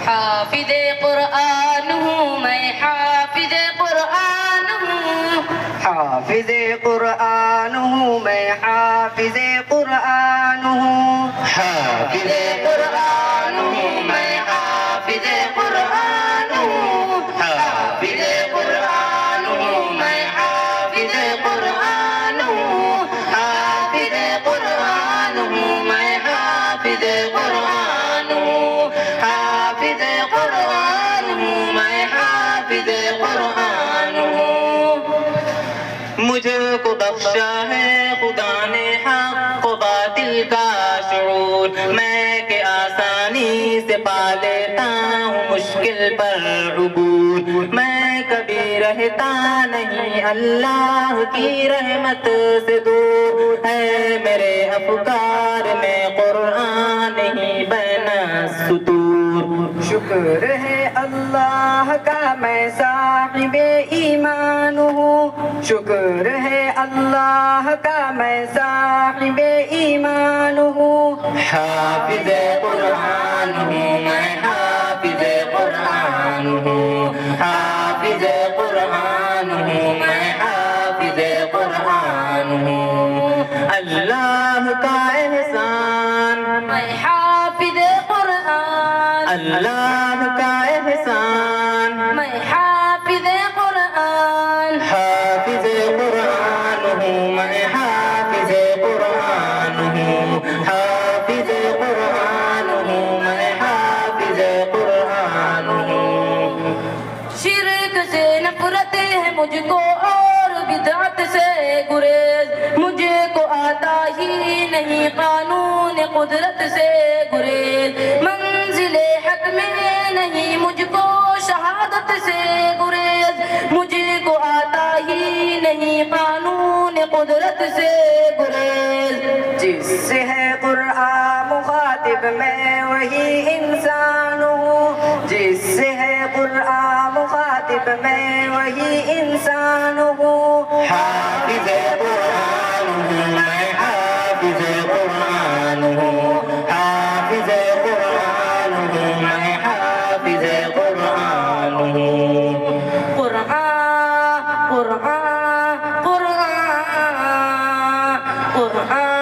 حافظ قرآن ہوں میں حافظ قرآن ہوں حافظ قرآن ہوں میں حافظ قرآن ہوں حافظ قرآن ہوں میں حافظ قرآن ہوں حافظ قرآن ہوں میں حافظ قرآن ہوں حافظ قرآن ہوں میں حافظ قرآن ہوں حافظ قرآن ہوں میں حافظ قرآن ہوں مجھ کو بخشا ہے خدا نے حق و باطل کا شعور میں کہ آسانی سے پا لیتا ہوں مشکل پر عبور میں کبھی رہتا نہیں اللہ کی رحمت سے دور ہے میرے افکار میں قرآن ہی بین السطور شکر ہے اللہ کا میں صاحب ایمان ہوں شکر ہے اللہ کا میں صاحب ایمان ہوں حافظ قرآن ہوں میں حافظ قرآن ہوں حافظ قرآن ہوں میں حافظ قرآن ہوں اللہ کا احسان میں حافظ قرآن اللہ کا احسان میں حافظ قرآن حافظ قرآن ہوں میں حافظ قرآن ہوں حافظ قرآن ہوں میں حافظ قرآن ہوں شرک سے نفرت ہے مجھ کو اور بدعت سے گریز مجھ کو آتا ہی نہیں قانون قدرت سے گریز منزل حق میں نہیں مجھ کو شہادت سے گریز مجھ کو آتا ہی نہیں قانون قدرت سے گریز جس سے ہے قرآن مخاطب میں وہی انسان ہوں جس سے ہے قرآن مخاطب میں وہی انسان ہوں حافظ قرآن ہوں میں حافظ قرآن ہوں حافظ قرآن ہوں میں حافظ قرآن ہوں قرآن قرآن قرآن قرآن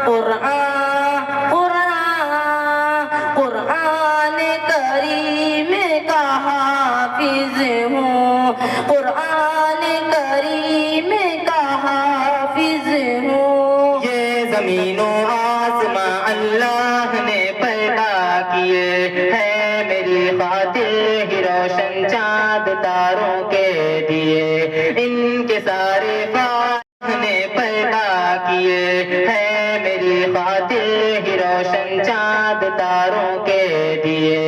قرآن قرآن قرآن کریم کا حافظ ہوں قرآن کریم کا حافظ ہوں یہ زمین و آسماں اللہ نے پیدا کیے ہے میری خاطر ہی روشن چاند تاروں کے دیے ان کے سارے فاتح نے پیدا کیے ہے میری خاطر ہی روشن چاند تاروں کے دیے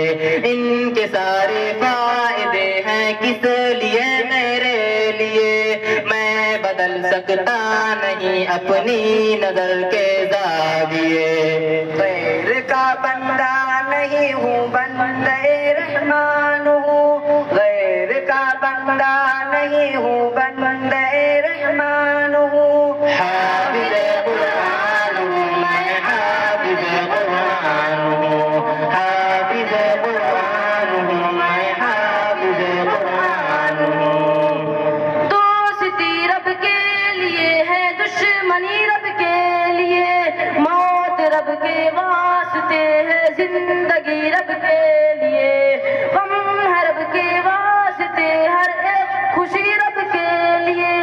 ان کے سارے فائدے ہیں کس لیے میرے لیے میں بدل سکتا نہیں اپنی نظر کے زاویے غیر کا بندہ نہیں ہوں بندے رحمان ہوں غیر کا بندہ نہیں ہوں بندے رحمان ہوں حافظ قرآن ہوں میں حافظ قرآن ہوں حافظ قرآن ہوں میں حافظ قرآن ہوں دوستی رب کے لیے ہے دشمنی رب کے لیے موت رب کے واسطے ہے زندگی رب کے لیے غم ہے رب کے واسطے ہر ایک خوشی رب کے لیے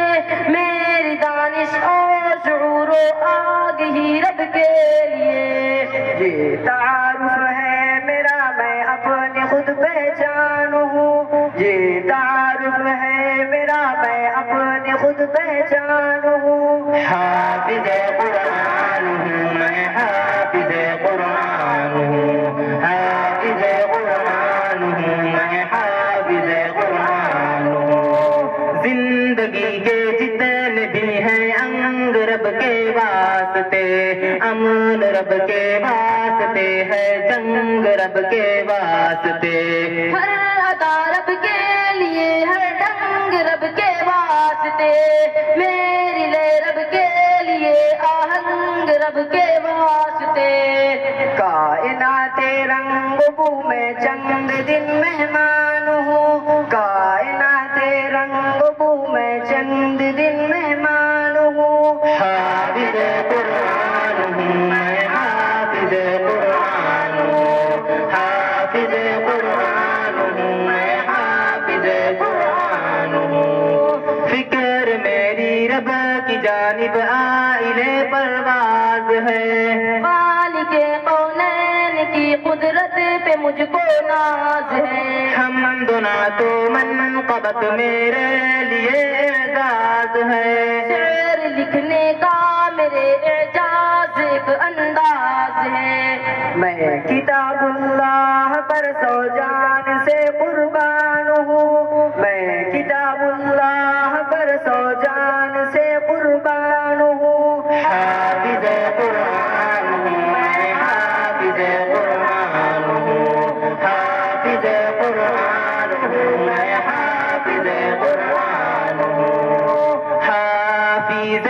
میری دانش اور شعور و آگہی رب کے لیے یہ تعارف ہے میرا میں اپنی خود پہچان ہوں یہ تعارف ہے میرا میں اپنی خود پہچان ہوں حافظ قرآن ہوں میں حافظ قرآن ہوں حافظ قرآن ہوں میں حافظ قرآن ہوں زندگی کے جتنے بھی ہیں انگ رب کے واسطے امن رب کے واسطے ہے جنگ رب کے واسطے ہر گاتا رب کے لیے ہر ڈنگ رب کے واسطے، میری لے رب کے لیے آہنگ رب کے واسطے۔ کائنات رنگ بو میں چند دن مہمان ہوں، کائنات رنگ بو میں چند دن مہمان ہوں۔ حافظ قرآن ہوں میں، حافظ قرآن ہوں، حافظ قرآن ہوں میں، حافظ قرآن ہوں۔ فکر میری رب کی جانب آئلے پرواز ہے، خالق کونین کی قدرت پہ مجھ کو ناز ہے، حمد و نعت و منقبت میرے لیے اعزاز ہے۔ شعر لکھنے کا میرے اعجاز ایک انداز ہے، میں کتاب اللہ پر سو جان سے قربان ہوں، میں کتاب اللہ پر سو جان سے قربان ہوں۔ حافظ قرآن ہوں میں، حافظ قرآن ہوں، حافظ قرآن ہوں میں، حافظ قرآن ہوں، حافظ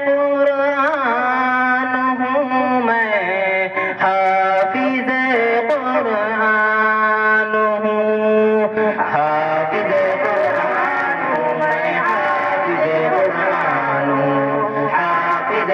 قرآن ہوں میں، حافظ قرآن ہوں، حافظ قرآن ہوں میں، حافظ قرآن ہوں، حافظ